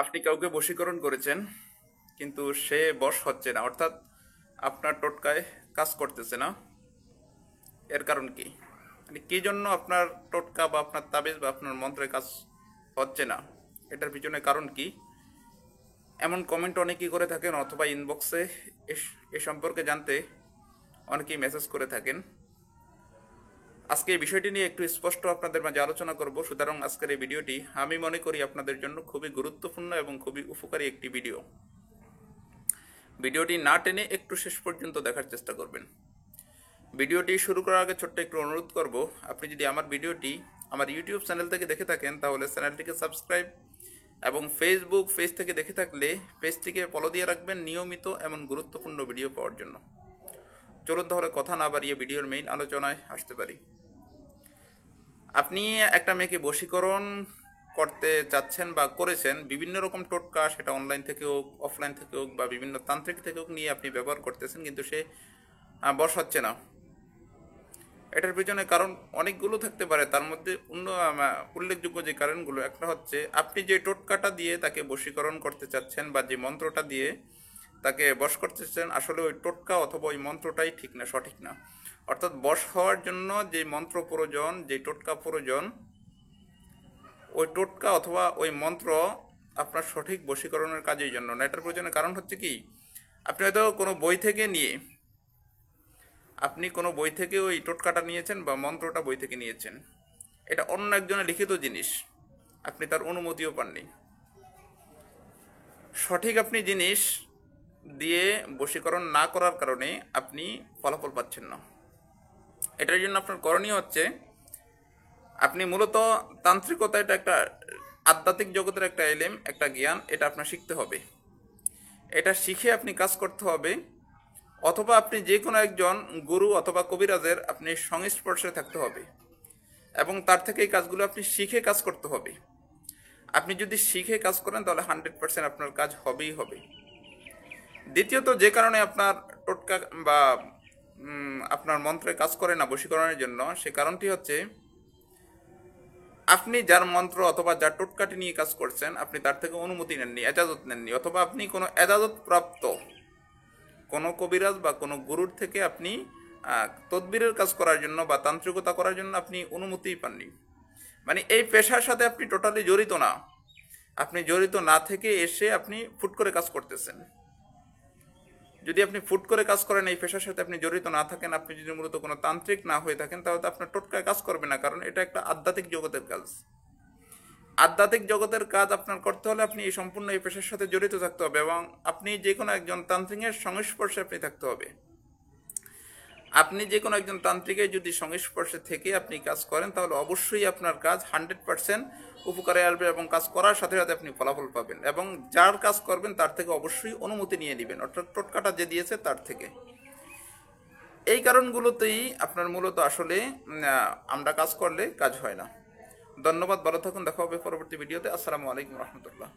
আপনি কাউকে বশীকরণ করেছেন কিন্তু সে বশ হচ্ছে না, অর্থাৎ আপনার টোটকায় কাজ করতেছে না। এর কারণ কি? মানে কি জন্য আপনার টোটকা বা আপনার তাবিজ বা আপনার মন্ত্রে কাজ হচ্ছে না? এটার পিছনে কারণ কি? এমন কমেন্ট অনেকেই করে থাকেন, অথবা ইনবক্সে এ সম্পর্কে জানতে অনেকেই মেসেজ করে থাকেন। আজকে এই বিষয়টি নিয়ে একটু স্পষ্ট আপনাদের মাঝে আলোচনা করব। সুতরাং আজকের এই ভিডিওটি আমি মনে করি আপনাদের জন্য খুবই গুরুত্বপূর্ণ এবং খুবই উপকারী একটি ভিডিও। ভিডিওটি না টেনে একটু শেষ পর্যন্ত দেখার চেষ্টা করবেন। ভিডিওটি শুরু করার আগে ছোট্ট একটু অনুরোধ করব, আপনি যদি আমার ভিডিওটি আমার ইউটিউব চ্যানেল থেকে দেখে থাকেন তাহলে চ্যানেলটিকে সাবস্ক্রাইব, এবং ফেসবুক পেজ থেকে দেখে থাকলে পেজটিকে ফলো দিয়ে রাখবেন নিয়মিত এমন গুরুত্বপূর্ণ ভিডিও পাওয়ার জন্য। চলুন তাহলে কথা না বাড়িয়ে ভিডিওর মেইন আলোচনায় আসতে পারি। আপনি একটা মেয়েকে বশীকরণ করতে চাচ্ছেন বা করেছেন, বিভিন্ন রকম টোটকা, সেটা অনলাইন থেকে হোক, অফলাইন থেকে হোক, বা বিভিন্ন তান্ত্রিক থেকে হোক নিয়ে আপনি ব্যবহার করতেছেন, কিন্তু সে বশ হচ্ছে না। এটার পিছনে কারণ অনেকগুলো থাকতে পারে। তার মধ্যে উল্লেখযোগ্য যে কারণগুলো, একটা হচ্ছে আপনি যে টোটকাটা দিয়ে তাকে বশীকরণ করতে চাচ্ছেন বা যে মন্ত্রটা দিয়ে তাকে বশ করতে চাচ্ছেন, আসলে ওই টোটকা অথবা ওই মন্ত্রটাই ঠিক না, সঠিক না। অর্থাৎ বশ হওয়ার জন্য যে মন্ত্র প্রয়োজন, যে টোটকা প্রয়োজন, ওই টোটকা অথবা ওই মন্ত্র আপনার সঠিক বশীকরণের কাজের জন্য না। এটার প্রয়োজনের কারণ হচ্ছে কি, আপনি হয়তো কোনো বই থেকে ওই টোটকাটা নিয়েছেন বা মন্ত্রটা বই থেকে নিয়েছেন। এটা অন্য একজনের লিখিত জিনিস, আপনি তার অনুমতিও পাননি। সঠিক আপনি জিনিস দিয়ে বশীকরণ না করার কারণে আপনি ফলাফল পাচ্ছেন না। এটার জন্য আপনার করণীয় হচ্ছে, আপনি মূলত তান্ত্রিকতা, এটা একটা আধ্যাত্মিক জগতের একটা এলেম, একটা জ্ঞান, এটা আপনার শিখতে হবে। এটা শিখে আপনি কাজ করতে হবে, অথবা আপনি যে কোনো একজন গুরু অথবা কবিরাজের আপনি সংস্পর্শে থাকতে হবে, এবং তার থেকে এই কাজগুলো আপনি শিখে কাজ করতে হবে। আপনি যদি শিখে কাজ করেন তাহলে 100% আপনার কাজ হবেই হবে। দ্বিতীয়ত, যে কারণে আপনার টোটকা বা আপনার মন্ত্রে কাজ করে না বশীকরণের জন্য, সে কারণটি হচ্ছে আপনি যার মন্ত্র অথবা যার টোটকাটি নিয়ে কাজ করছেন, আপনি তার থেকে অনুমতি নেননি, এজাজত নেননি, অথবা আপনি কোনো এজাজত প্রাপ্ত কোনো কবিরাজ বা কোনো গুরুর থেকে আপনি তদবিরের কাজ করার জন্য বা তান্ত্রিকতা করার জন্য আপনি অনুমতিই পাননি। মানে এই পেশার সাথে আপনি টোটালি জড়িত না। আপনি জড়িত না থেকে এসে আপনি ফুট করে কাজ করতেছেন। যদি আপনি ফুট করে কাজ করেন, এই পেশার সাথে আপনি জড়িত না থাকেন, আপনি যদি মূলত কোনো তান্ত্রিক না হয়ে থাকেন, তাহলে তো আপনার টোটকায় কাজ করবে না, কারণ এটা একটা আধ্যাত্মিক জগতের কাজ। আধ্যাত্মিক জগতের কাজ আপনার করতে হলে আপনি এই সম্পূর্ণ এই পেশার সাথে জড়িত থাকতে হবে, এবং আপনি যে কোনো একজন তান্ত্রিকের সংস্পর্শে আপনি থাকতে হবে। আপনি যে কোনো একজন তান্ত্রিকের যদি সংস্পর্শে থেকে আপনি কাজ করেন, তাহলে অবশ্যই আপনার কাজ 100% উপকারে আসবে, এবং কাজ করার সাথে সাথে আপনি ফলাফল পাবেন, এবং যার কাজ করবেন তার থেকে অবশ্যই অনুমতি নিয়ে নেবেন, অর্থাৎ টোটকাটা যে দিয়েছে তার থেকে। এই কারণগুলোতেই আপনার মূলত আসলে আমরা কাজ করলে কাজ হয় না। ধন্যবাদ, ভালো থাকুন, দেখা হবে পরবর্তী ভিডিওতে। আসসালামু আলাইকুম রহমতুল্লাহ।